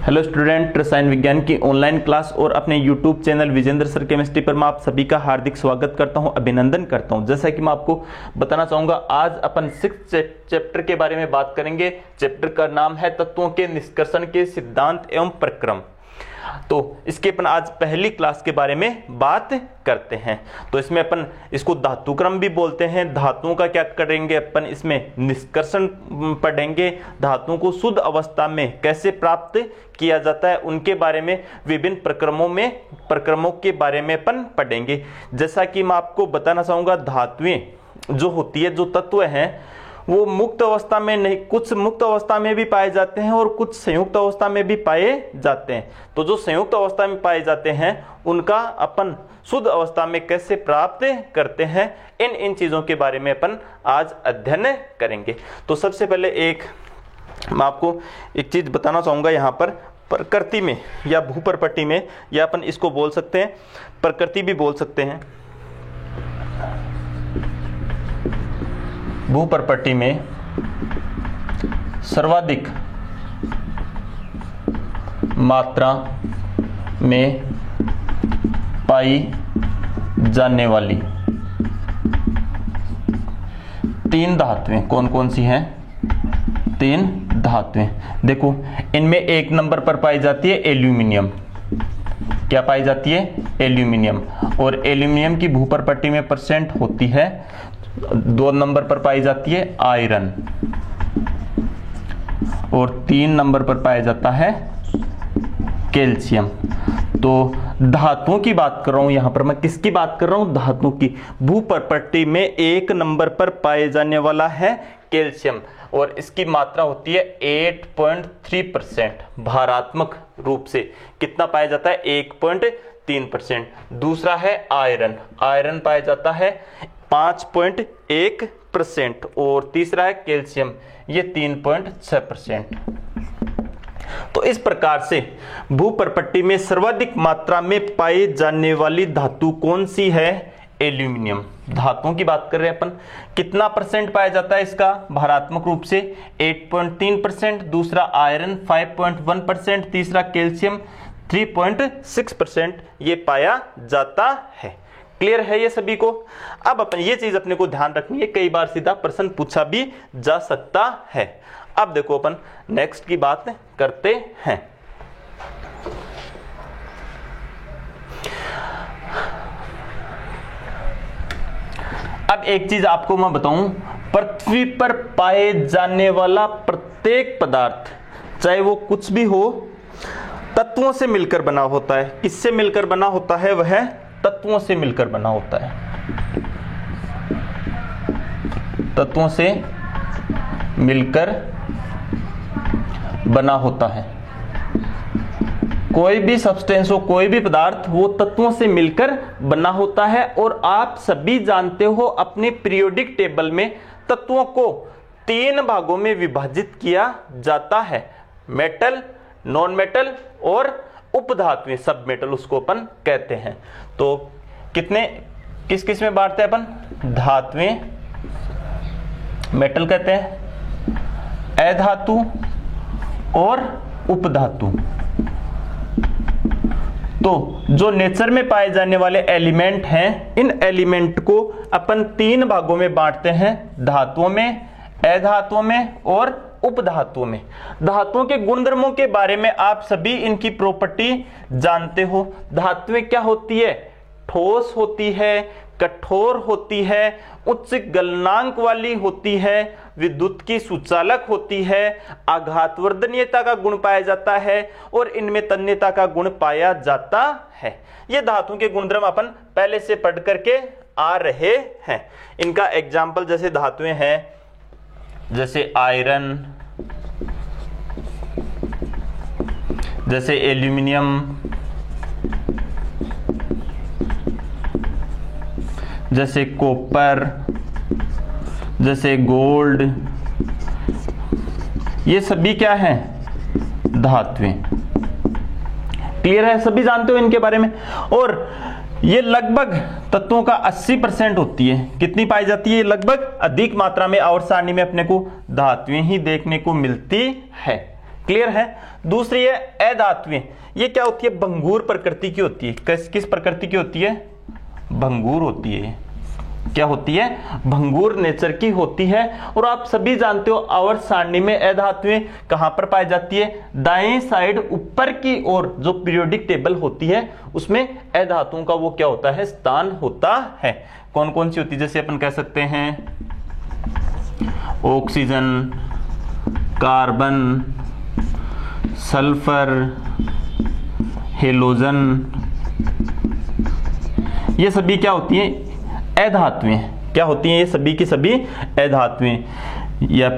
Hello student, रसायन विज्ञान की ऑनलाइन क्लास और अपने YouTube channel Vijendra sir chemistry पर मैं आप सभी का हार्दिक स्वागत करता हूं, अभिनंदन करता हूं। जैसा कि मैं आपको बताना चाहूंगा, आज अपन 6th चैप्टर के बारे में बात करेंगे। चैप्टर का नाम है तत्वों के निष्कर्षण के सिद्धांत एवं प्रक्रम। तो इसके अपन आज पहली क्लास के बारे में बात करते हैं। तो इसमें अपन इसको धातु क्रम भी बोलते हैं। धातुओं का क्या करेंगे अपन, इसमें निष्कर्षण पढ़ेंगे। धातुओं को शुद्ध अवस्था में कैसे प्राप्त किया जाता है उनके बारे में, विभिन्न प्रक्रमों के बारे में अपन पढ़ेंगे। जैसा कि मैं आपको बताना चाहूंगा, धातुएं जो होती है, जो तत्व हैं, वो मुक्त अवस्था में नहीं, कुछ मुक्त अवस्था में भी पाए जाते हैं और कुछ संयुक्त अवस्था में भी पाए जाते हैं। तो जो संयुक्त अवस्था में पाए जाते हैं उनका अपन शुद्ध अवस्था में कैसे प्राप्त करते हैं, इन चीजों के बारे में अपन आज अध्ययन करेंगे। तो सबसे पहले मैं आपको एक चीज बताना चाहूंगा। यहाँ पर प्रकृति में या भूपरपट्टी में, या अपन इसको बोल सकते हैं प्रकृति भी बोल सकते हैं। भूपरपट्टी में सर्वाधिक मात्रा में पाई जाने वाली 3 धातुएं कौन कौन सी हैं? 3 धातुएं। देखो, इनमें 1 नंबर पर पाई जाती है एल्यूमिनियम। क्या पाई जाती है? एल्यूमिनियम। और एल्यूमिनियम की भूपरपट्टी में परसेंट होती है 2 नंबर पर पाई जाती है आयरन, और 3 नंबर पर पाया जाता है कैल्शियम। तो धातुओं की बात कर रहा हूं, यहां पर मैं किसकी बात कर रहा हूं? धातुओं की। भूपरपट्टी में 1 नंबर पर पाए जाने वाला है कैल्शियम, और इसकी मात्रा होती है 8.3%। भारात्मक रूप से कितना पाया जाता है? 1.3%। दूसरा है आयरन। आयरन पाया जाता है 5.1%, और तीसरा है कैल्शियम, ये 3.6%। तो इस प्रकार से भूपरपट्टी में सर्वाधिक मात्रा में पाई जाने वाली धातु कौन सी है? एल्यूमिनियम। धातुओं की बात कर रहे हैं अपन। कितना परसेंट पाया जाता है इसका भारात्मक रूप से? 8.3%। दूसरा आयरन 5.1%। तीसरा कैल्शियम 3.6% ये पाया जाता है। क्लियर है ये सभी को? अब अपन ये चीज अपने को ध्यान रखनी है, कई बार सीधा प्रश्न पूछा भी जा सकता है। अब देखो, अपन नेक्स्ट की बात करते हैं। अब एक चीज आपको मैं बताऊं, पृथ्वी पर पाए जाने वाला प्रत्येक पदार्थ, चाहे वो कुछ भी हो, तत्वों से मिलकर बना होता है। किससे मिलकर बना होता है? वह तत्वों से मिलकर बना होता है। तत्वों से मिलकर बना होता है। कोई भी सब्सटेंस हो, कोई भी पदार्थ, वो तत्वों से मिलकर बना होता है। और आप सभी जानते हो, अपने पीरियोडिक टेबल में तत्वों को 3 भागों में विभाजित किया जाता है: मेटल, नॉन मेटल और उपधातुएं, सब मेटल उसको अपन कहते हैं। तो किस किस में बांटते हैं अपन? धातुएं मेटल कहते हैं, अधातु और उपधातु। तो जो नेचर में पाए जाने वाले एलिमेंट हैं, इन एलिमेंट को अपन 3 भागों में बांटते हैं: धातुओं में, अधातुओं में और उपधातुओं में। धातुओं के गुणधर्मों के बारे में आप सभी इनकी प्रॉपर्टी जानते हो। धातुएं क्या होती है? ठोस होती है, कठोर होती है, उच्च गलनांक वाली होती है, विद्युत की सुचालक होती है, आघातवर्धनीयता का गुण पाया जाता है, और इनमें तन्यता का गुण पाया जाता है। ये धातुओं के गुणधर्म अपन पहले से पढ़ करके आ रहे हैं। इनका एग्जाम्पल जैसे धातुएं हैं, जैसे आयरन, जैसे एल्यूमिनियम, जैसे कॉपर, जैसे गोल्ड, ये सभी क्या हैं? धातुएं। क्लियर है? सभी जानते हो इनके बारे में। और ये लगभग तत्वों का 80% होती है। कितनी पाई जाती है? लगभग अधिक मात्रा में आवर्त सारणी में अपने को धातुएं ही देखने को मिलती है। क्लियर है। दूसरी है अधातुएं, ये क्या होती है, भंगुर प्रकृति की होती है। किस प्रकृति की होती है, भंगुर होती है। क्या होती है, भंगुर नेचर की होती है। और आप सभी जानते हो आवर्त सारणी में अधातुएं कहां पर पाई जाती है, दाएं साइड ऊपर की ओर जो पीरियोडिक टेबल होती है उसमें अधातुओं का वो क्या होता है, स्थान होता है। कौन कौन सी होती है, जैसे अपन कह सकते हैं ऑक्सीजन, कार्बन, सल्फर, हेलोजन, ये सभी क्या होती हैं, अधातुएं। क्या होती हैं, ये सभी की सभी अधातुएं। या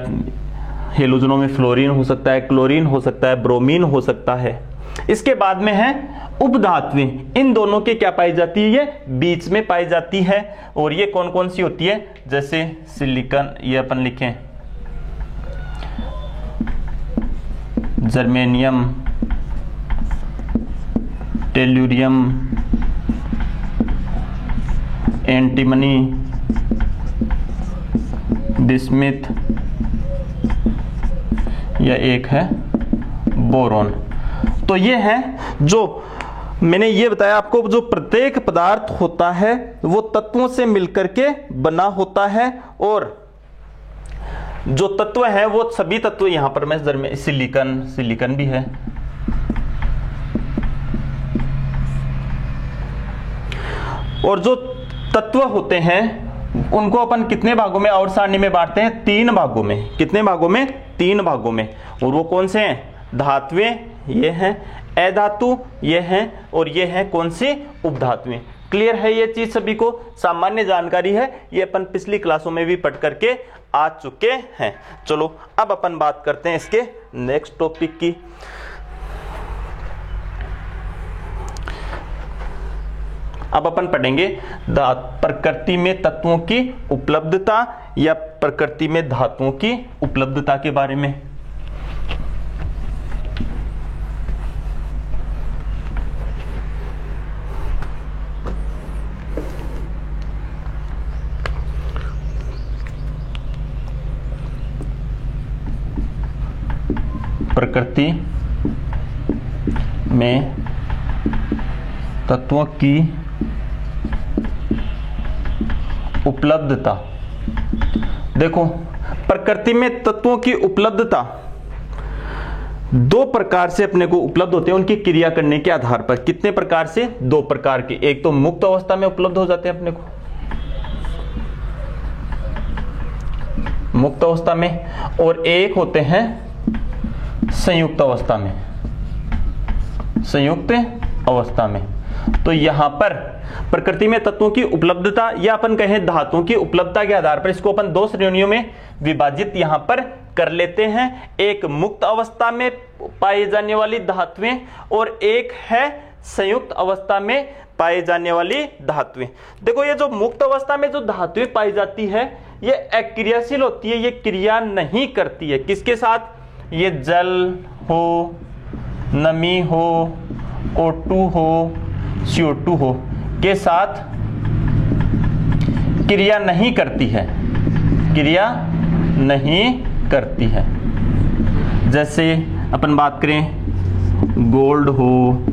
हेलोजनों में फ्लोरीन हो सकता है, क्लोरीन हो सकता है, ब्रोमीन हो सकता है। इसके बाद में है उपधातुएं, इन दोनों के क्या पाई जाती है, ये बीच में पाई जाती है। और ये कौन कौन सी होती है, जैसे सिलिकॉन, ये अपन लिखें जर्मेनियम, टेल्यूरियम, एंटीमनी, बिस्मिथ, या एक है बोरॉन। तो ये है जो मैंने ये बताया आपको, जो प्रत्येक पदार्थ होता है वो तत्वों से मिलकर के बना होता है। और जो तत्व है वो सभी तत्व, यहां पर मैं सिलिकॉन भी है, और जो तत्व होते हैं उनको अपन कितने भागों में आवर्त सारणी में बांटते हैं, 3 भागों में। कितने भागों में, 3 भागों में। और वो कौन से हैं, धातुएं ये हैं, अधातु ये हैं, और ये हैं कौन सी, उपधातुएं। क्लियर है, ये चीज सभी को सामान्य जानकारी है, ये अपन पिछली क्लासों में भी पढ़ करके आ चुके हैं। चलो अब अपन बात करते हैं इसके नेक्स्ट टॉपिक की। अब अपन पढ़ेंगे प्रकृति में तत्वों की उपलब्धता या प्रकृति में धातुओं की उपलब्धता के बारे में। प्रकृति में तत्वों की उपलब्धता। देखो, प्रकृति में तत्वों की उपलब्धता 2 प्रकार से अपने को उपलब्ध होते हैं, उनकी क्रिया करने के आधार पर। कितने प्रकार से, 2 प्रकार के। एक तो मुक्त अवस्था में उपलब्ध हो जाते हैं अपने को, मुक्त अवस्था में, और एक होते हैं संयुक्त अवस्था में, संयुक्त अवस्था में। तो यहां पर प्रकृति में तत्वों की उपलब्धता या अपन कहें धातुओं की उपलब्धता के आधार पर इसको अपन 2 श्रेणियों में विभाजित यहां पर कर लेते हैं। एक मुक्त अवस्था में पाई जाने वाली धातुएं और एक है संयुक्त अवस्था में पाई जाने वाली धातुएं। देखो, ये जो मुक्त अवस्था में जो धातुएं पाई जाती है ये अक्रियाशील होती है, ये क्रिया नहीं करती है। किसके साथ, ये जल हो, नमी हो, O2 हो, CO2 हो के साथ क्रिया नहीं करती है, क्रिया नहीं करती है। जैसे अपन बात करें गोल्ड हो,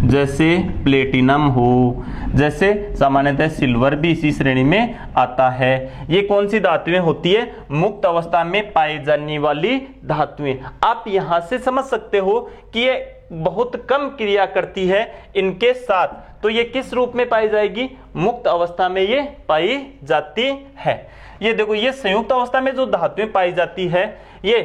जैसे प्लेटिनम हो, जैसे सामान्यतः सिल्वर भी इसी श्रेणी में आता है। ये कौन सी धातुएं होती है, मुक्त अवस्था में पाई जाने वाली धातुएं। आप यहां से समझ सकते हो कि ये बहुत कम क्रिया करती है इनके साथ। तो ये किस रूप में पाई जाएगी, मुक्त अवस्था में ये पाई जाती है। ये देखो, ये संयुक्त अवस्था में जो धातुएं पाई जाती है ये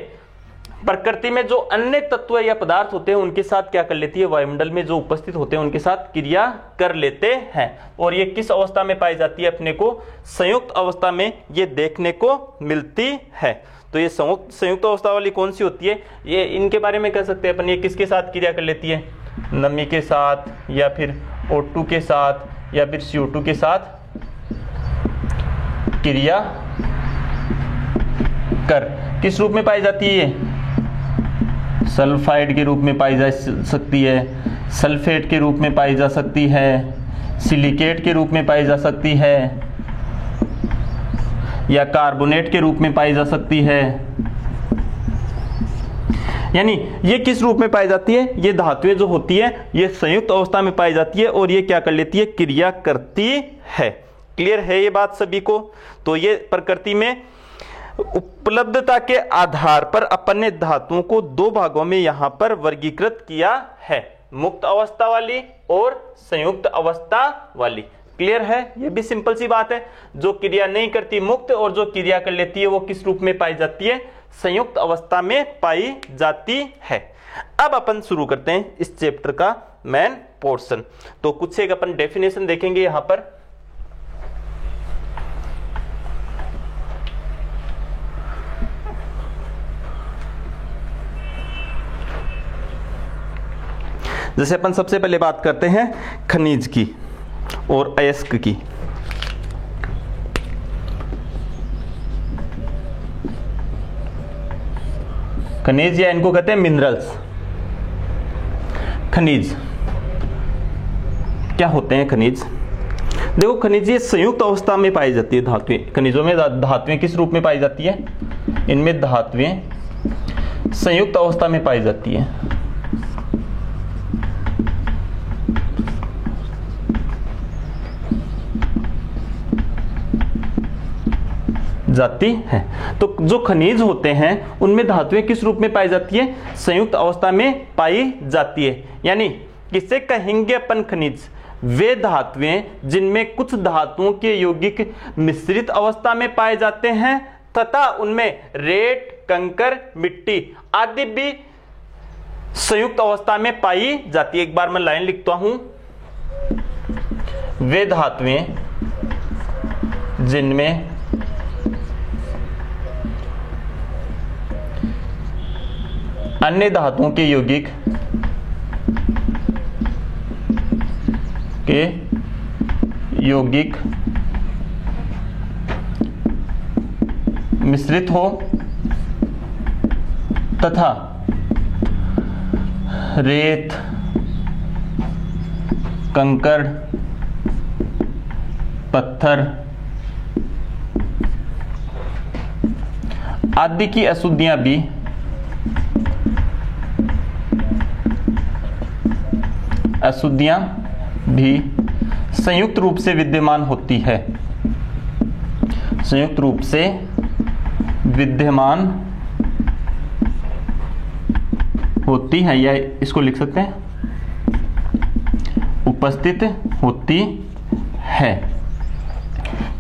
प्रकृति में जो अन्य तत्व या पदार्थ होते हैं उनके साथ क्या कर लेती है, वायुमंडल में जो उपस्थित होते हैं उनके साथ क्रिया कर लेते हैं। और ये किस अवस्था में पाई जाती है, अपने को संयुक्त अवस्था में ये देखने को मिलती है। तो ये संयुक्त अवस्था वाली कौन सी होती है, ये इनके बारे में कह सकते हैं अपन, ये किसके साथ क्रिया कर लेती है, नमी के साथ या फिर O2 के साथ या फिर CO2 के साथ क्रिया कर किस रूप में पाई जाती है, सल्फाइड के रूप में पाई जा सकती है, सल्फेट के रूप में पाई जा सकती है, सिलिकेट के रूप में पाई जा सकती है, या कार्बोनेट के रूप में पाई जा सकती है, यानी ये किस रूप में पाई जाती है, ये धातुएं जो होती है ये संयुक्त अवस्था में पाई जाती है और ये क्या कर लेती है, क्रिया करती है। क्लियर है ये बात सभी को। तो ये प्रकृति में उपलब्धता के आधार पर अपन ने धातुओं को दो भागों में यहां पर वर्गीकृत किया है, मुक्त अवस्था वाली और संयुक्त अवस्था वाली। क्लियर है, ये भी सिंपल सी बात है। जो क्रिया नहीं करती मुक्त और जो क्रिया कर लेती है वो किस रूप में पाई जाती है, संयुक्त अवस्था में पाई जाती है। अब अपन शुरू करते हैं इस चैप्टर का मेन पोर्शन। तो कुछ एक अपन डेफिनेशन देखेंगे यहां पर। जैसे अपन सबसे पहले बात करते हैं खनिज की और अयस्क की। खनिज या इनको कहते हैं मिनरल्स। खनिज क्या होते हैं? खनिज देखो, खनिज ये संयुक्त अवस्था में पाई जाती है धातुएं। खनिजों में धातुएं किस रूप में पाई जाती है? इनमें धातुएं संयुक्त अवस्था में पाई जाती है। जाती है। तो जो खनिज होते हैं उनमें धातुएं किस रूप में पाई जाती है? संयुक्त अवस्था में पाई जाती है। यानी किसे कहेंगे अपन खनिज? वे धातुएं जिनमें कुछ धातुओं के यौगिक मिश्रित अवस्था में पाए जाते हैं तथा उनमें रेत, कंकर, मिट्टी आदि भी संयुक्त अवस्था में पाई जाती है। एक बार मैं लाइन लिखता हूं, वे धातुएं जिनमें अन्य धातुओं के यौगिक मिश्रित हो तथा रेत, कंकड़, पत्थर आदि की अशुद्धियां भी संयुक्त रूप से विद्यमान होती है। संयुक्त रूप से विद्यमान होती है, या इसको लिख सकते हैं उपस्थित होती है।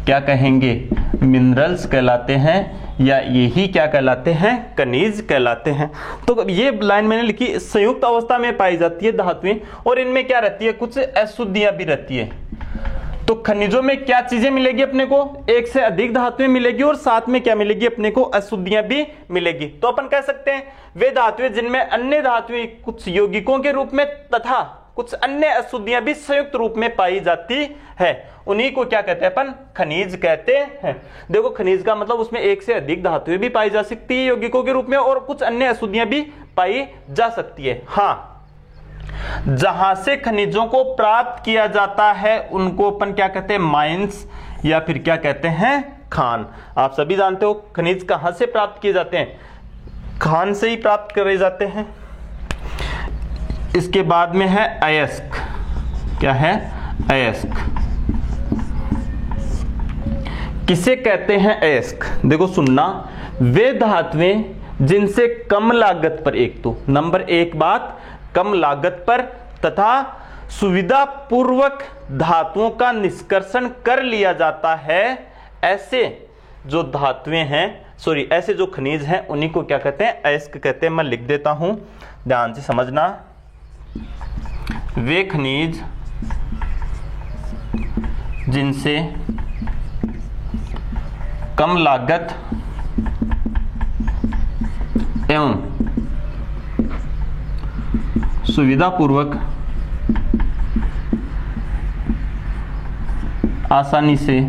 क्या कहेंगे? मिनरल्स कहलाते हैं, या यही क्या कहलाते हैं? खनिज कहलाते हैं। तो ये लाइन मैंने लिखी, संयुक्त अवस्था में पाई जाती है धातुएं और इनमें क्या रहती है? कुछ अशुद्धियां भी रहती है। तो खनिजों में क्या चीजें मिलेगी अपने को? एक से अधिक धातुएं मिलेगी और साथ में क्या मिलेगी अपने को? अशुद्धियां भी मिलेगी। तो अपन कह सकते हैं वे धातुएं जिनमें अन्य धातुएं कुछ यौगिकों के रूप में तथा कुछ अन्य अशुद्धियां भी संयुक्त रूप में पाई जाती है, उन्हीं को क्या कहते हैं अपन? खनिज कहते हैं। देखो, खनिज का मतलब उसमें एक से अधिक धातुएं भी पाई जा सकती है यौगिकों के रूप में और कुछ अन्य अशुद्धियां भी पाई जा सकती है। हाँ, जहां से खनिजों को प्राप्त किया जाता है उनको अपन क्या कहते हैं? माइंस, या फिर क्या कहते हैं? खान। आप सभी जानते हो खनिज कहां से प्राप्त किए जाते हैं? खान से ही प्राप्त करे जाते हैं। इसके बाद में है अयस्क। क्या है? अयस्क। किसे कहते हैं अयस्क? देखो सुनना, वे धातुएं जिनसे कम लागत पर, एक तो नंबर एक बात, कम लागत पर तथा सुविधा पूर्वक धातुओं का निष्कर्षण कर लिया जाता है, ऐसे जो धातुएं हैं, ऐसे जो खनिज हैं उन्हीं को क्या कहते हैं? अयस्क कहते हैं। मैं लिख देता हूं, ध्यान से समझना। वे खनिज जिनसे कम लागत एवं सुविधापूर्वक आसानी से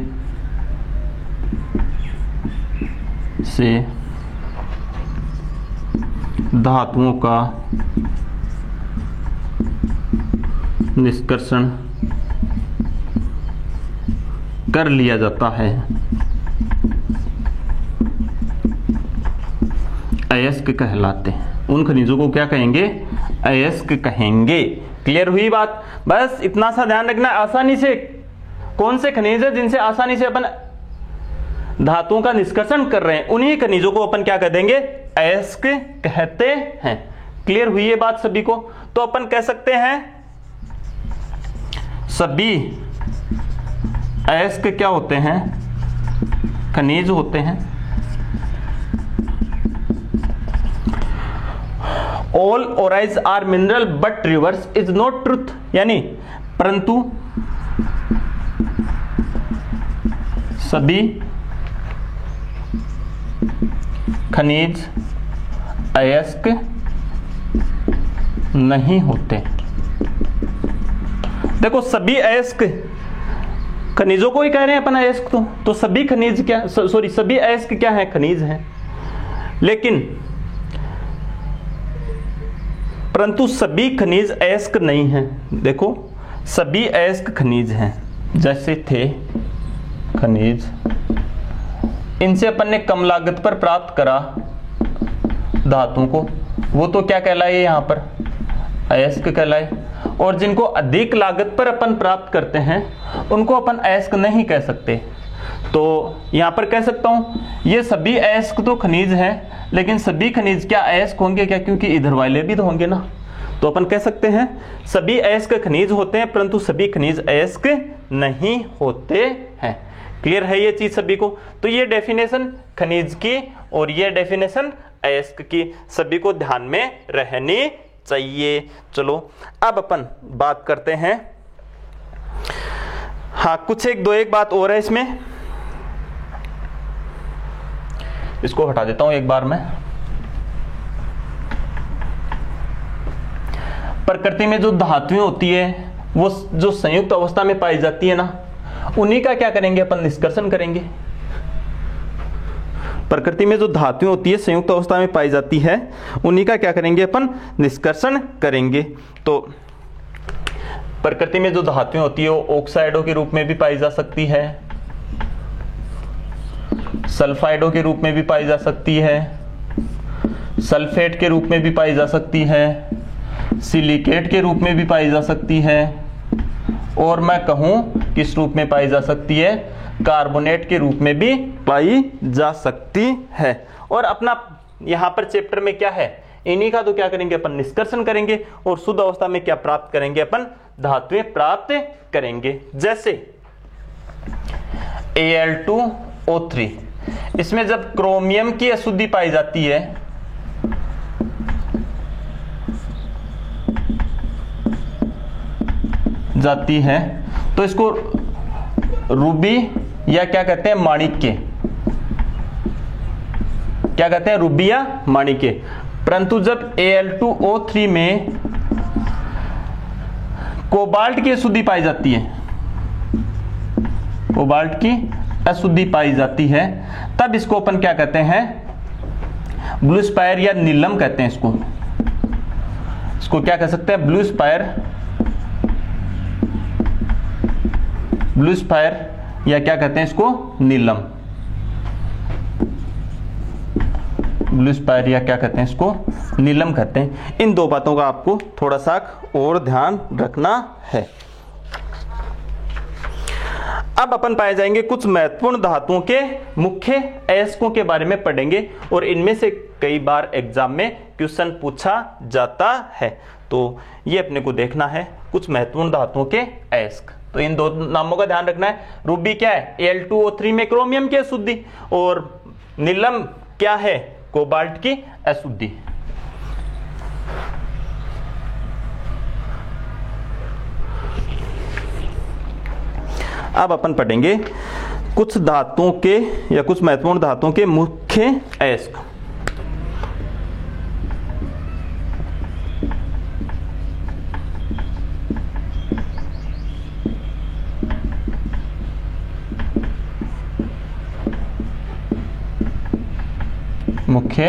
धातुओं का निष्कर्षण कर लिया जाता है, अयस्क कहलाते हैं। उन खनिजों को क्या कहेंगे? अयस्क कहेंगे। क्लियर हुई बात? बस इतना सा ध्यान रखना, आसानी से कौन से खनिज है जिनसे आसानी से अपन धातुओं का निष्कर्षण कर रहे हैं, उन्हीं खनिजों को अपन क्या कह देंगे? अयस्क कहते हैं। क्लियर हुई ये बात सभी को? तो अपन कह सकते हैं सभी अयस्क क्या होते हैं? खनिज होते हैं। All ores are mineral but reverse is not truth, यानी परंतु सभी खनिज अयस्क नहीं होते। देखो सभी अयस्क खनिजों को ही कह रहे हैं अपन अयस्क, तो सभी खनिज क्या, सॉरी सभी अयस्क क्या है? खनिज हैं। लेकिन परंतु सभी खनिज अयस्क नहीं हैं। देखो सभी अयस्क खनिज हैं, जैसे थे खनिज, इनसे अपन ने कम लागत पर प्राप्त करा धातुओं को, वो तो क्या कहलाए? यहां पर अयस्क कहलाए। और जिनको अधिक लागत पर अपन प्राप्त करते हैं उनको अपन अयस्क नहीं कह सकते। तो यहां पर कह सकता हूं ये सभी अयस्क तो खनिज हैं, लेकिन सभी खनिज क्या अयस्क होंगे क्या? क्योंकि इधर वाले भी तो होंगे ना। तो अपन कह सकते हैं सभी अयस्क खनिज होते हैं, परंतु सभी खनिज अयस्क नहीं होते हैं। क्लियर है ये चीज सभी को? तो ये डेफिनेशन खनिज की और ये डेफिनेशन अयस्क की सभी को ध्यान में रहनी चाहिए। चलो अब अपन बात करते हैं, हाँ कुछ एक बात और है इसमें, इसको हटा देता हूं एक बार में। प्रकृति में जो धातुएं होती है वो जो संयुक्त अवस्था में पाई जाती है ना, उन्हीं का क्या करेंगे अपन? निष्कर्षण करेंगे। प्रकृति में जो धातुएं होती है संयुक्त अवस्था में पाई जाती है, उन्हीं का क्या करेंगे अपन? निष्कर्षण करेंगे। तो प्रकृति में जो धातुएं होती है वो ऑक्साइडों के रूप में भी पाई जा सकती है, सल्फाइडों के रूप में भी पाई जा सकती है, सल्फेट के रूप में भी पाई जा सकती है, सिलिकेट के रूप में भी पाई जा सकती है, और मैं कहूं किस रूप में पाई जा सकती है? कार्बोनेट के रूप में भी पाई जा सकती है। और अपना यहां पर चैप्टर में क्या है? इन्हीं का तो क्या करेंगे अपन? निष्कर्षण करेंगे। और शुद्ध अवस्था में क्या प्राप्त करेंगे अपन? धातुएं प्राप्त करेंगे। जैसे Al2O3, इसमें जब क्रोमियम की अशुद्धि पाई जाती है तो इसको रूबी या क्या कहते हैं? माणिक्य। क्या कहते हैं? रूबी या माणिक्य। परंतु जब Al2O3 में कोबाल्ट की अशुद्धि पाई जाती है, कोबाल्ट की अशुद्धि पाई जाती है, तब इसको अपन क्या कहते हैं? ब्लू स्पायर या नीलम कहते हैं इसको क्या कह सकते हैं? ब्लू स्पायर या क्या कहते हैं इसको? नीलम। ब्लू स्पायर या क्या कहते हैं इसको? नीलम कहते हैं। इन दो बातों का आपको थोड़ा सा और ध्यान रखना है। अब अपन पाए जाएंगे कुछ महत्वपूर्ण धातुओं के मुख्य अयस्कों के बारे में पढ़ेंगे, और इनमें से कई बार एग्जाम में क्वेश्चन पूछा जाता है। तो ये अपने को देखना है कुछ महत्वपूर्ण धातुओं के अयस्क। तो इन दो नामों का ध्यान रखना है। रूबी क्या है? Al2O3 में क्रोमियम की अशुद्धि, और नीलम क्या है? कोबाल्ट की अशुद्धि। अब अपन पढ़ेंगे कुछ धातुओं के या कुछ महत्वपूर्ण धातुओं के मुख्य अयस्क। मुख्य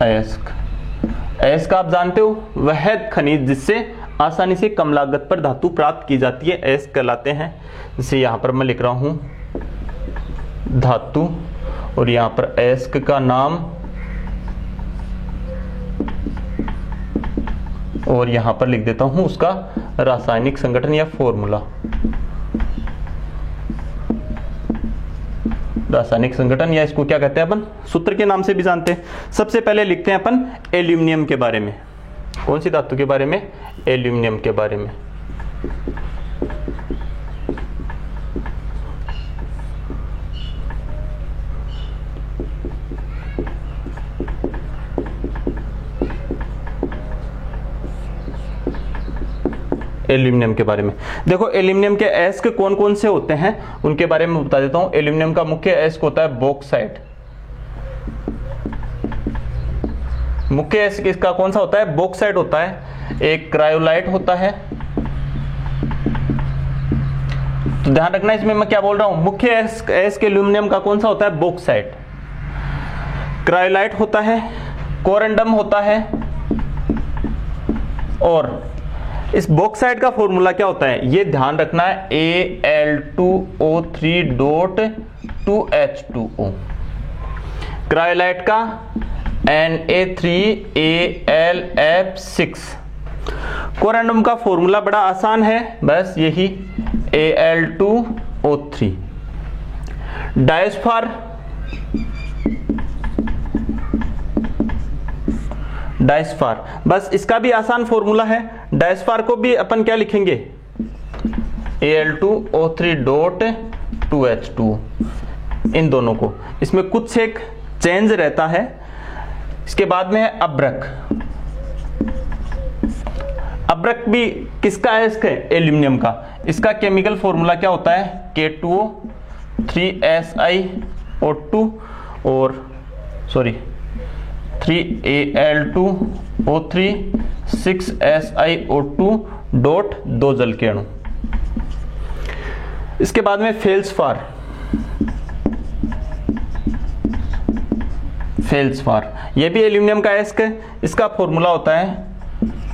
अयस्क। अयस्क आप जानते हो, वह खनिज जिससे आसानी से कम लागत पर धातु प्राप्त की जाती है, अयस्क कहलाते हैं। जैसे यहां पर मैं लिख रहा हूं धातु, और यहां पर अयस्क का नाम और यहां पर लिख देता हूं उसका रासायनिक संगठन या फॉर्मूला। रासायनिक संगठन या इसको क्या कहते हैं अपन, सूत्र के नाम से भी जानते हैं। सबसे पहले लिखते हैं अपन एल्यूमिनियम के बारे में। कौन सी धातु के बारे में? एल्यूमिनियम के बारे में। एल्यूमिनियम के बारे में देखो, एल्यूमिनियम के अयस्क कौन कौन से होते हैं उनके बारे में बता देता हूं। एल्यूमिनियम का मुख्य अयस्क होता है बॉक्साइट। मुख्य अयस्क इसका कौन सा होता है? बॉक्साइट होता है। एक क्रायोलाइट होता है। तो ध्यान रखना इसमें मैं क्या बोल रहा हूं, मुख्य अयस्क एल्यूमिनियम का कौन सा होता है? बॉक्साइट। क्रायोलाइट होता है, कोरंडम होता है, और इस बॉक्साइट का फॉर्मूला क्या होता है ये ध्यान रखना है, Al2O3.2H2O। क्रायोलाइट का Na3AlF6। कोरंडम का फॉर्मूला बड़ा आसान है, बस यही Al2O3। डायस्फार, डायस्फार बस इसका भी आसान फॉर्मूला है। डायस्फार को भी अपन क्या लिखेंगे? Al2O3.2H2। इन दोनों को, इसमें कुछ एक चेंज रहता है। इसके बाद में है अब्रक। अब्रक भी किसका अयस्क है? एल्यूमिनियम का। इसका केमिकल फॉर्मूला क्या होता है? K2O 3SiO2 और 3Al2O3 6SiO2 डॉट 2 जल के अणु। इसके बाद में फेल्सफार। फेल्सफार यह भी एल्यूमिनियम का अयस्क है। इसका फॉर्मूला होता है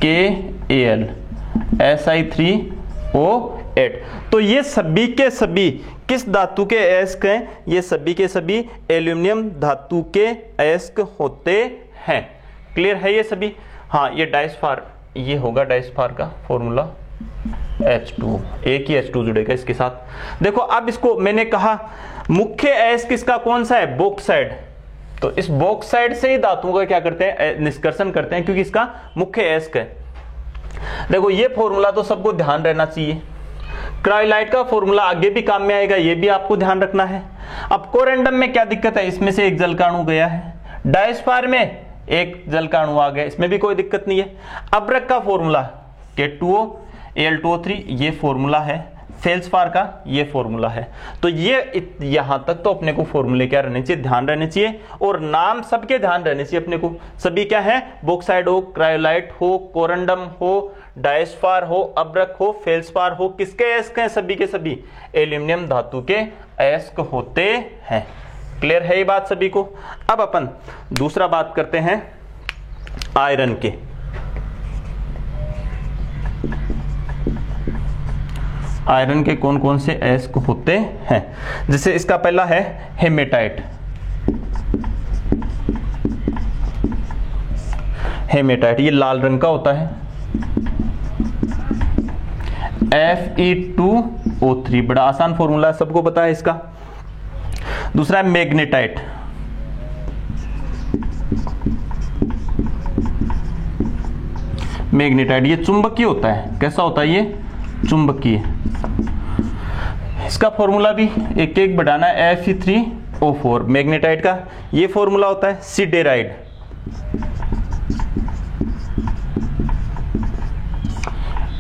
KalSi3O8। तो ये सभी के सभी किस धातु के अयस्क हैं? ये सभी के सभी एल्यूमिनियम धातु के अयस्क होते हैं। क्लियर है ये सभी? हाँ, ये डायस्फार, ये होगा डायस्फार का फॉर्मूला H2। एक ही H2 जुड़ेगा इसके साथ। देखो अब इसको मैंने कहा मुख्य अयस्क इसका कौन सा है? बॉक्साइट। तो इस बॉक्साइट से ही धातुओं का क्या करते हैं? निष्कर्षण करते हैं, क्योंकि इसका मुख्य अयस्क है। देखो ये फॉर्मूला तो सबको ध्यान रहना चाहिए। क्रायोलाइट का फॉर्मूला आगे भी काम में आएगा, ये भी आपको ध्यान रखना है। अब कोरेंडम में क्या दिक्कत है? इसमें से एक जल का अणु गया है। डायस्फार में एक जल का अणु आ गया, इसमें भी कोई दिक्कत नहीं है। अब्रक का फॉर्मूला K2O Al2O3, ये फॉर्मूला है। फेल्सफार का ये फॉर्मूला है। तो ये यहां तक तो अपने को फॉर्मूले क्या रहने चाहिए? ध्यान रहने चाहिए, और नाम सबके ध्यान रहने चाहिए अपने को। सभी क्या है? बॉक्साइट हो, क्रायोलाइट हो, कोरंडम हो, डायस्फार हो, अब्रक हो, फेल्सफार हो, किसके अयस्क हैं? सभी के सभी एल्यूमिनियम धातु के अयस्क होते हैं। क्लियर है ये बात सभी को? अब अपन दूसरा बात करते हैं आयरन के। आयरन के कौन कौन से अयस्क होते हैं? जैसे इसका पहला है हेमेटाइट। हेमेटाइट ये लाल रंग का होता है। Fe2O3, बड़ा आसान फॉर्मूला सबको पता है इसका। दूसरा है मैग्नेटाइट। मैग्नेटाइट ये चुंबकीय होता है। कैसा होता है ये? चुंबकीय। इसका फॉर्मूला भी एक एक बढ़ाना है, Fe3O4। मैग्नेटाइट का ये फॉर्मूला होता है सिडेराइड।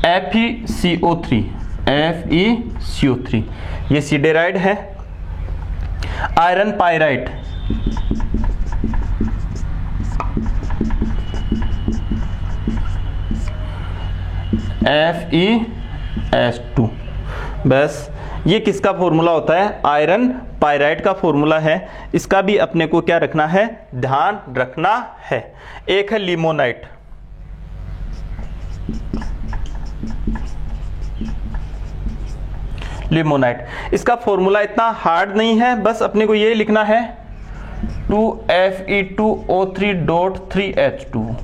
FeCO3, FeCO3 ये सिडेराइड है। Iron pyrite, FeS2। बस ये किसका फॉर्मूला होता है? आयरन पायराइट का फॉर्मूला है। इसका भी अपने को क्या रखना है? ध्यान रखना है। एक है लिमोनाइट। लिमोनाइट इसका फॉर्मूला इतना हार्ड नहीं है, बस अपने को ये लिखना है 2Fe2O3.3H2।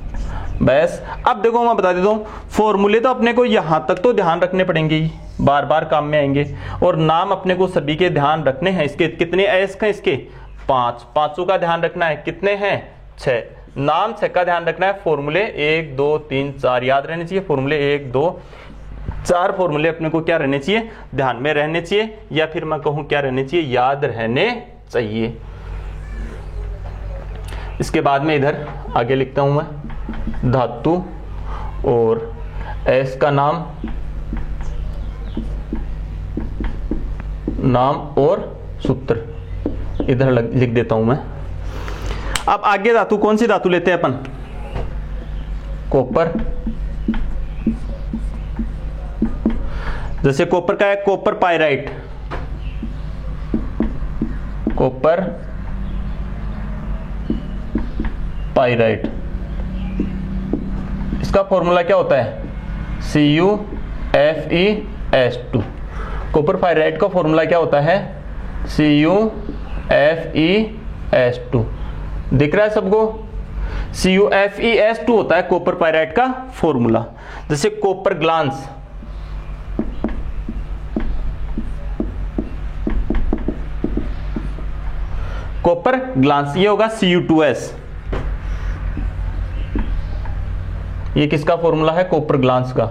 बस अब देखो मैं बता देता हूँ, फॉर्मूले तो अपने को यहां तक तो ध्यान रखने पड़ेंगे ही, बार बार काम में आएंगे। और नाम अपने को सभी के ध्यान रखने हैं। इसके कितने एस का, इसके 5, पांचों का ध्यान रखना है। कितने हैं, 6। नाम 6 का ध्यान रखना है। फॉर्मूले 1 2 3 4 याद रहने चाहिए। फॉर्मूले 1 2 4 फॉर्मूले अपने को क्या रहने चाहिए, ध्यान में रहने चाहिए, या फिर मैं कहूं क्या रहने चाहिए, याद रहने चाहिए। इसके बाद में इधर आगे लिखता हूं मैं धातु और एस का नाम और सूत्र इधर लिख देता हूं मैं। अब आगे धातु, कौन सी धातु लेते हैं अपन, कॉपर। जैसे कॉपर का है कॉपर पाइराइट, कॉपर पाइराइट। इसका फॉर्मूला क्या होता है, CuFeS2। कॉपर पाइराइट का फॉर्मूला क्या होता है, CuFeS2। दिख रहा है सबको, CuFeS2 होता है कॉपर पाइराइट का फॉर्मूला। जैसे कॉपर ग्लांस, कॉपर ग्लांस ये होगा Cu2S। ये किसका फॉर्मूला है, कॉपर ग्लांस का।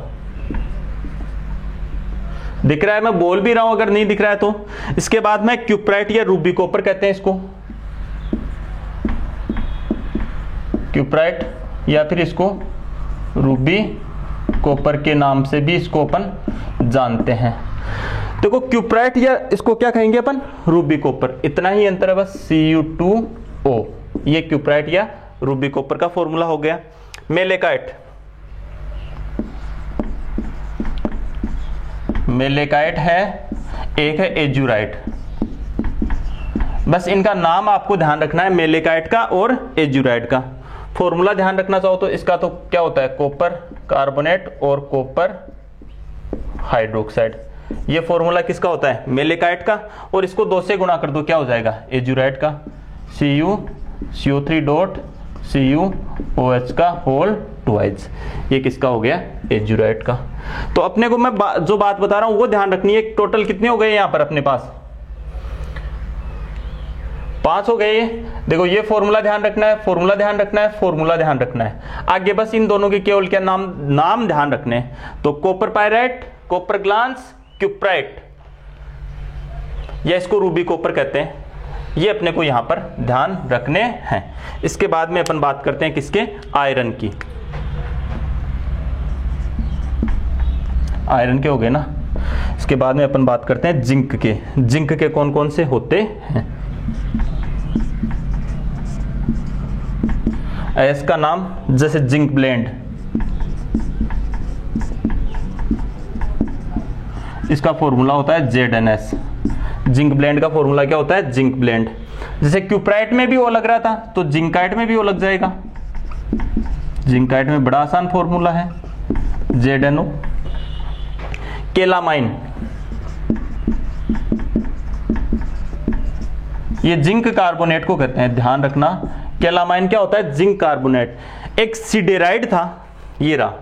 दिख रहा है, मैं बोल भी रहा हूं, अगर नहीं दिख रहा है तो। इसके बाद में क्यूप्राइट या रूबी कॉपर कहते हैं इसको, क्यूप्राइट या फिर इसको रूबी कॉपर के नाम से भी इसको अपन जानते हैं। देखो क्यूप्राइट या इसको क्या कहेंगे अपन, रूबी कॉपर। इतना ही अंतर है बस, Cu2O। ये क्यूप्राइट या रूबी कॉपर का फॉर्मूला हो गया। मेलेकाइट, मेलेकाइट है, एक है एजुराइट। बस इनका नाम आपको ध्यान रखना है, मेलेकाइट का और एजुराइट का। फॉर्मूला ध्यान रखना चाहो तो इसका तो क्या होता है, कॉपर कार्बोनेट और कॉपर हाइड्रोक्साइड। ये फॉर्मूला किसका होता है, मेलेकाइट का। और इसको 2 से गुणा कर दो, क्या हो जाएगा, एजुराइट का। CO3 डॉट CuOH का होल ट्वाइस। ये किसका हो गया, एजुराइट का। तो अपने को मैं जो बात बता रहा हूं वो ध्यान रखनी है। टोटल कितने हो गए यहां पर अपने पास, 5 हो गए। देखो ये फॉर्मूला ध्यान रखना है, फॉर्मूला ध्यान रखना है, फॉर्मूला ध्यान रखना है। आगे बस इन दोनों के केवल क्या नाम ध्यान रखने हैं। तो copper pyrite, copper glance, cuprite, या इसको रूबी कॉपर कहते हैं, ये अपने को यहां पर ध्यान रखने हैं। इसके बाद में अपन बात करते हैं किसके, आयरन की। आयरन के हो गए ना। इसके बाद में अपन बात करते हैं जिंक के। जिंक के कौन कौन से होते हैं, एस का नाम जैसे जिंक ब्लेंड, इसका फॉर्मूला होता है ZnS। जिंक ब्लेंड का फॉर्मूला क्या होता है, जिंक ब्लेंड। जैसे क्यूप्राइट में भी वो लग रहा था तो जिंकाइट में भी वो लग जाएगा। जिंकाइट में बड़ा आसान फॉर्मूला है, ZnO। केलामाइन, ये जिंक कार्बोनेट को कहते हैं, ध्यान रखना। केलामाइन क्या होता है, जिंक कार्बोनेट। एक सिडेराइड था, ये रहा,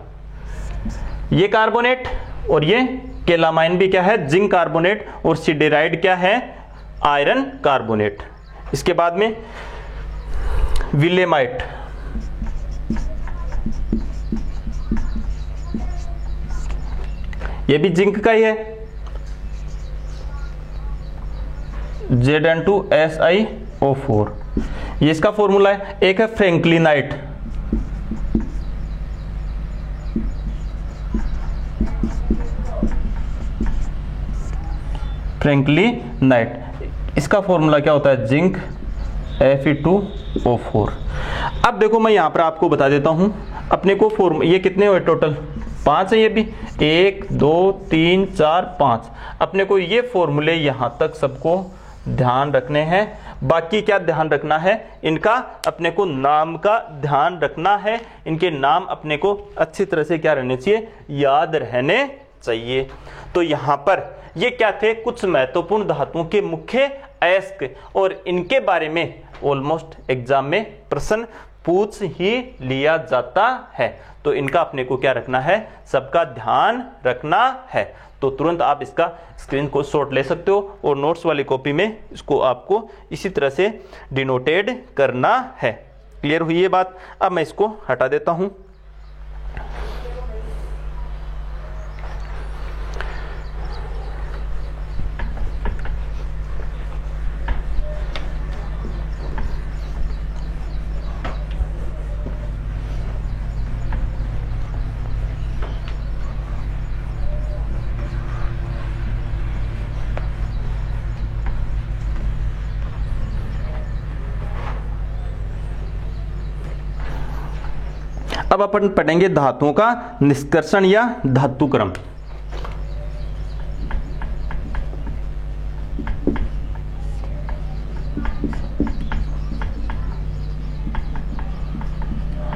ये कार्बोनेट, और ये केलामाइन भी क्या है, जिंक कार्बोनेट, और सिडेराइड क्या है, आयरन कार्बोनेट। इसके बाद में विलेमाइट, ये भी जिंक का ही है, Zn2SiO4। ये इसका फॉर्मूला है। एक है फ्रैंकलिनाइट, फ्रैंकलिनाइट, इसका फॉर्मूला क्या होता है, जिंक Fe2O4। अब देखो मैं यहां पर आपको बता देता हूं अपने को ये कितने हुए टोटल, 5 है। ये भी 1 2 3 4 5। अपने को ये फॉर्मूले यहां तक सबको ध्यान रखने हैं। बाकी क्या ध्यान रखना है, इनका अपने को नाम का ध्यान रखना है। इनके नाम अपने को अच्छी तरह से क्या रहने चाहिए, याद रहने चाहिए। तो यहां पर ये क्या थे, कुछ महत्वपूर्ण धातुओं के मुख्य अयस्क, और इनके बारे में ऑलमोस्ट एग्जाम में प्रश्न पूछ ही लिया जाता है। तो इनका अपने को क्या रखना है, सबका ध्यान रखना है। तो तुरंत आप इसका स्क्रीन को शॉट ले सकते हो और नोट्स वाली कॉपी में इसको आपको इसी तरह से डिनोटेड करना है। क्लियर हुई ये बात? अब मैं इसको हटा देता हूं। अब अपन पढ़ेंगे धातुओं का निष्कर्षण या धातुक्रम।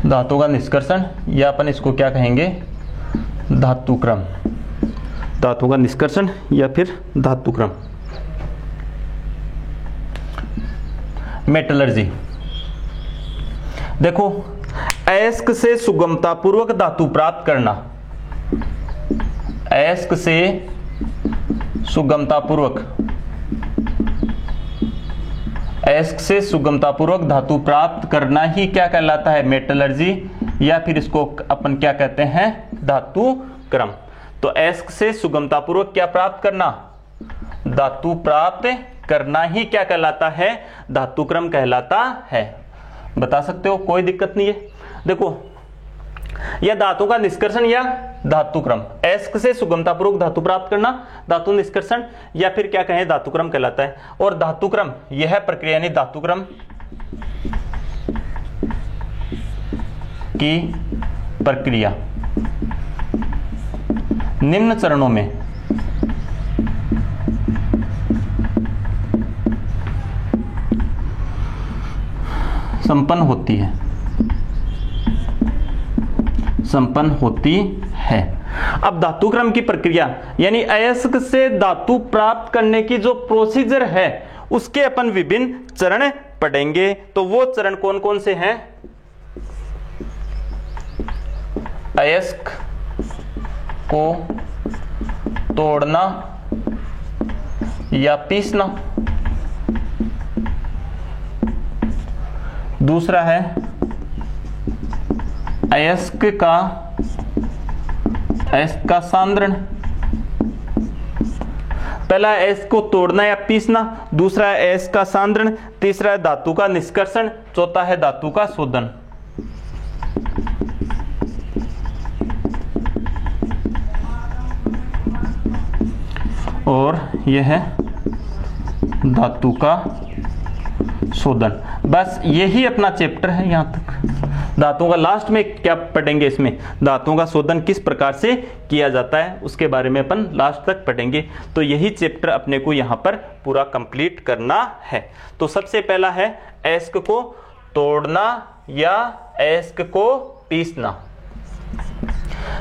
धातुओं का निष्कर्षण या अपन इसको क्या कहेंगे, धातुक्रम। धातुओं का निष्कर्षण या फिर धातुक्रम। मेटलर्जी। देखो, अयस्क से सुगमतापूर्वक धातु प्राप्त करना। अयस्क से सुगमतापूर्वक, अयस्क से सुगमतापूर्वक धातु प्राप्त करना ही क्या कहलाता है, मेटलर्जी, या फिर इसको अपन क्या कहते हैं, धातुक्रम। तो अयस्क से सुगमतापूर्वक क्या प्राप्त करना, धातु प्राप्त करना ही क्या कहलाता है, धातुक्रम कहलाता है। बता सकते हो, कोई दिक्कत नहीं है। देखो, यह धातु का निष्कर्षण या धातुक्रम, अयस्क से सुगमतापूर्वक धातु प्राप्त करना धातु निष्कर्षण या फिर क्या कहें, धातुक्रम कहलाता है। और धातुक्रम यह प्रक्रिया यानी धातुक्रम की प्रक्रिया निम्न चरणों में संपन्न होती है, संपन्न होती है। अब धातुक्रम की प्रक्रिया यानी अयस्क से धातु प्राप्त करने की जो प्रोसीजर है उसके अपन विभिन्न चरण पढ़ेंगे। तो वो चरण कौन कौन से हैं, अयस्क को तोड़ना या पीसना, दूसरा है अयस्क का सांद्रण। पहला है अयस्क को तोड़ना या पीसना, दूसरा है अयस्क का सांद्रण, तीसरा है धातु का निष्कर्षण, चौथा है धातु का शोधन। और यह है धातु का शोधन। बस यही अपना चैप्टर है यहां तक। धातुओं का लास्ट में क्या पढ़ेंगे, इसमें धातुओं का शोधन किस प्रकार से किया जाता है उसके बारे में अपन लास्ट तक पढ़ेंगे। तो यही चैप्टर अपने को यहां पर पूरा कंप्लीट करना है। तो सबसे पहला है अयस्क को तोड़ना या अयस्क को पीसना।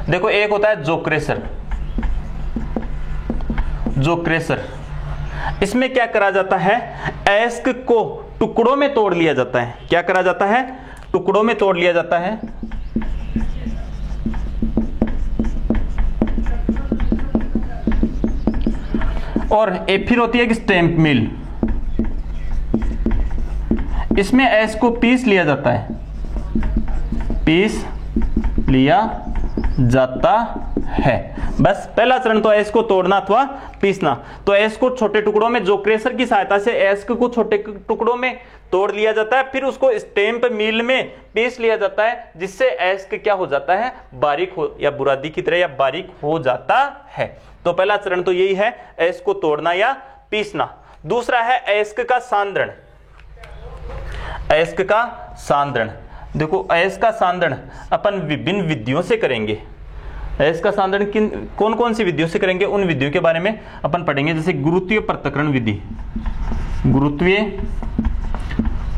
देखो, एक होता है जोक्रेसर। जोक्रेसर, इसमें क्या करा जाता है, अयस्क को टुकड़ों में तोड़ लिया जाता है। क्या करा जाता है, टुकड़ों में तोड़ लिया जाता है। और एक फिर होती है कि स्टैंप मिल, इसमें अयस्क को पीस लिया जाता है, पीस लिया जाता है। बस पहला चरण तो अयस्क को तोड़ना अथवा पीसना। तो अयस्क को छोटे टुकड़ों में जोक्रेसर की सहायता से अयस्क को छोटे टुकड़ों में तोड़ लिया जाता है, फिर उसको स्टैंप मिल में पीस लिया जाता है, जिससे अयस्क क्या हो जाता है, बारीक हो या बुरादी की तरह या बारीक हो जाता है। तो पहला चरण तो यही है, अयस्क को तोड़ना या पीसना। दूसरा है अयस्क का सांद्रण। अयस्क का सांद्रण, देखो अयस्क का सांद्रण अपन विभिन्न विधियों से करेंगे। अयस्क का सांद्रण किन कौन कौन सी विधियों से करेंगे, उन विधियों के बारे में अपन पढ़ेंगे। जैसे गुरुत्वीय पृथक्करण विधि, गुरुत्वीय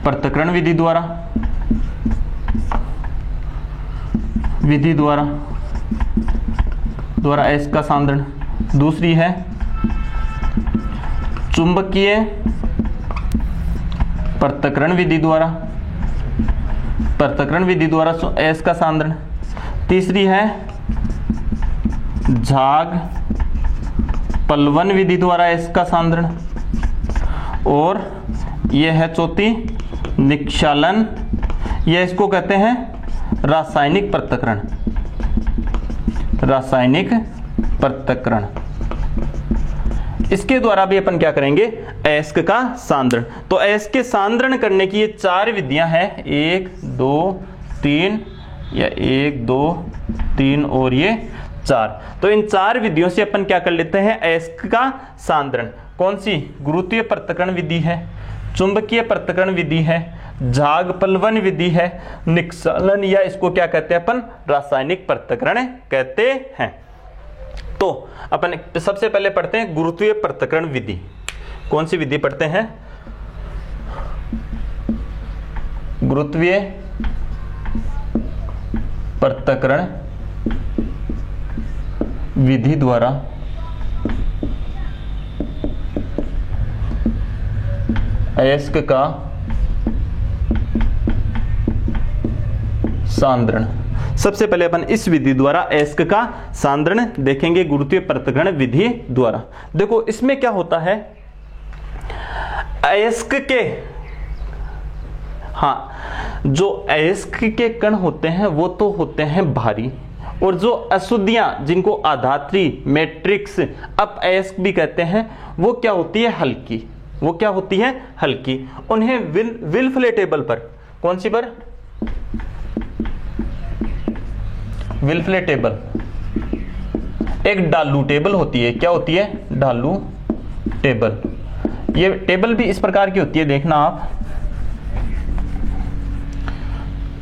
पृथक्करण विधि द्वारा अयस्क का सांद्रण। दूसरी है चुंबकीय पृथक्करण विधि द्वारा पृथक्करण विधि द्वारा अयस्क का सांद्रण। तीसरी है झाग पलवन विधि द्वारा अयस्क का सांद्रण। और यह है चौथी निक्षालन, यह इसको कहते हैं रासायनिक पृथक्करण। रासायनिक पृथक्करण, इसके द्वारा भी अपन क्या करेंगे, अयस्क का सांद्रण। तो अयस्क के सांद्रण करने की ये 4 विधियां हैं, 1 2 3 या 1 2 3 और ये 4। तो इन 4 विधियों से अपन क्या कर लेते हैं, अयस्क का सांद्रण। कौन सी, गुरुत्वीय पृथक्करण विधि है, चुंबकीय पृथक्करण विधि है, झाग पलवन विधि है, निक्षालन या इसको क्या कहते हैं अपन, रासायनिक पृथक्करण कहते हैं। तो अपन सबसे पहले पढ़ते हैं गुरुत्वीय पृथक्करण विधि। कौन सी विधि पढ़ते हैं, गुरुत्वीय पृथक्करण विधि द्वारा अयस्क का सांद्रण। सबसे पहले अपन इस विधि द्वारा अयस्क का सांद्रण देखेंगे, गुरुत्वीय पृथक्करण विधि द्वारा। देखो इसमें क्या होता है, अयस्क के जो अयस्क के कण होते हैं वो तो होते हैं भारी, और जो अशुद्धियां जिनको आधात्री मैट्रिक्स अपअयस्क भी कहते हैं, वो क्या होती है, हल्की। वो क्या होती है, हल्की। उन्हें विल्फले टेबल पर, कौन सी पर, विल्फले टेबल, एक डालू टेबल होती है। क्या होती है, डालू टेबल। ये टेबल भी इस प्रकार की होती है, देखना आप,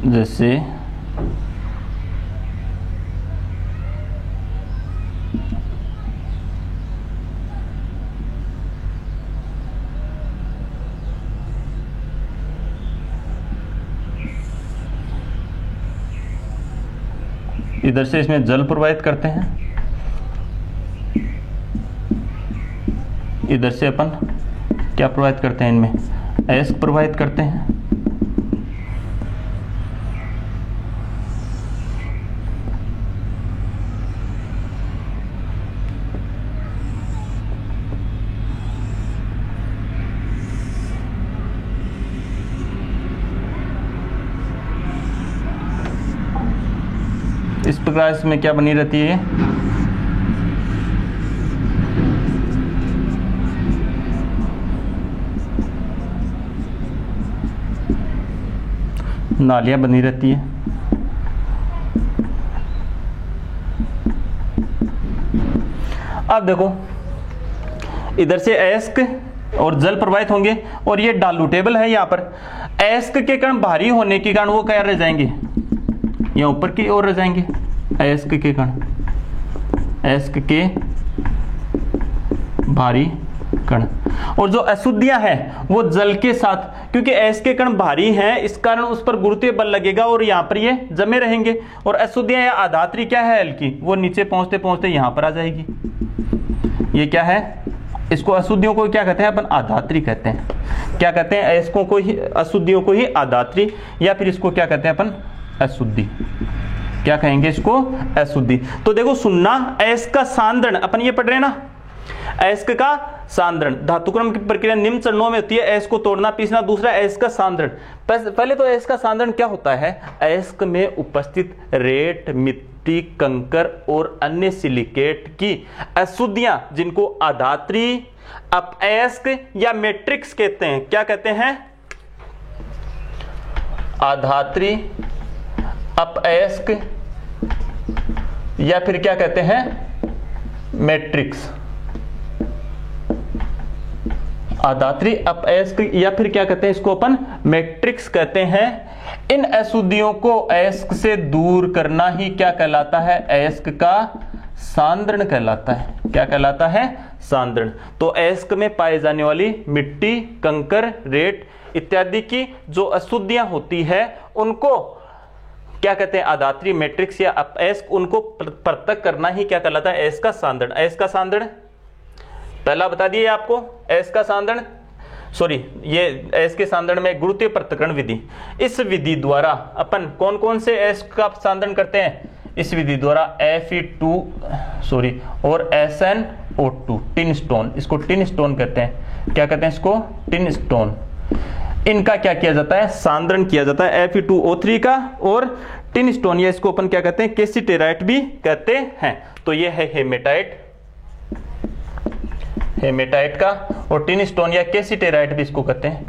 जैसे इधर से इसमें जल प्रवाहित करते हैं, इधर से अपन क्या प्रवाहित करते हैं, इनमें अयस्क प्रवाहित करते हैं। इस प्रकार इसमें क्या बनी रहती है, नालियां बनी रहती है। अब देखो इधर से अयस्क और जल प्रवाहित होंगे, और ये डालू टेबल है। यहां पर अयस्क के कण भारी होने के कारण वो क्या रह जाएंगे, यहाँ ऊपर की ओर रह जाएंगे अयस्क के कण, अयस्क के भारी कण। और जो अशुद्धियां हैं वो जल के साथ, क्योंकि अयस्क के कण भारी हैं इस कारण उस पर गुरुत्वीय बल लगेगा और यहाँ पर ये जमे रहेंगे। और अशुद्धियां या आधात्री क्या है, हल्की, वो नीचे पहुंचते पहुंचते यहाँ पर आ जाएगी। ये क्या है, इसको अशुद्धियों को क्या कहते हैं अपन, आधात्री कहते हैं। क्या कहते हैं, अयस्कों को ही, अशुद्धियों को ही आधात्री, या फिर इसको क्या कहते हैं अपन, अशुद्धि। क्या कहेंगे इसको, अशुद्धि। तो देखो सुनना, अयस्क का सांद्रण अपन ये पढ़ रहे हैं ना, अयस्क का सांद्रण धातुक्रम की प्रक्रिया निम्न चरणों में होती है, अयस्क को तोड़ना पीसना। दूसरा अयस्क का सांद्रण, पहले तो अयस्क का सांद्रण क्या होता है, अयस्क में उपस्थित रेत, मिट्टी, कंकर और अन्य सिलिकेट की अशुद्धियां जिनको आधात्री, अपअयस्क या मैट्रिक्स कहते हैं। क्या कहते हैं, आधात्री, अपअयस्क या फिर क्या कहते हैं, मैट्रिक्स। आधात्री, अपअयस्क या फिर क्या कहते हैं इसको अपन, मैट्रिक्स कहते हैं। इन अशुद्धियों को अयस्क से दूर करना ही क्या कहलाता है, अयस्क का सांद्रण कहलाता है। क्या कहलाता है, सांद्रण। तो अयस्क में पाए जाने वाली मिट्टी, कंकर, रेत इत्यादि की जो अशुद्धियां होती है उनको क्या कहते हैं, आधात्री, मैट्रिक्स या अपअयस्क, उनको पृथक करना ही क्या कहलाता है, अयस्क का सांद्रण। अयस्क का सांद्रण पहला बता दिए आपको, अयस्क का सांद्रण सॉरी, ये एस के सांद्रण में गुरुत्वीय पृथक्करण विधि, इस विधि द्वारा अपन कौन कौन से एस का सांद्रण करते हैं? इस विधि द्वारा Fe2 सॉरी और SnO2 टिन स्टोन, इसको टिन स्टोन कहते हैं। क्या कहते हैं इसको? Tin stone. इनका क्या किया जाता है? सांद्रण किया जाता है Fe2O3 का, और टिन स्टोन या इसको अपन क्या कहते हैं? कैसिटेराइट भी कहते हैं। तो ये है हेमेटाइट, हेमेटाइट का, और टिन स्टोन या कैसिटेराइट भी इसको कहते हैं,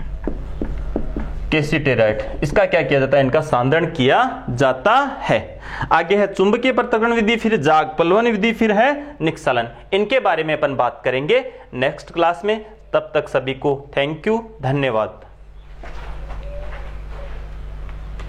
कैसिटेराइट। इसका क्या किया जाता है? इनका सांद्रण किया जाता है। आगे है चुंबकीय पृथक्करण विधि, फिर जाग-पलवन विधि, फिर है निष्कलन। इनके बारे में अपन बात करेंगे नेक्स्ट क्लास में। तब तक सभी को थैंक यू, धन्यवाद।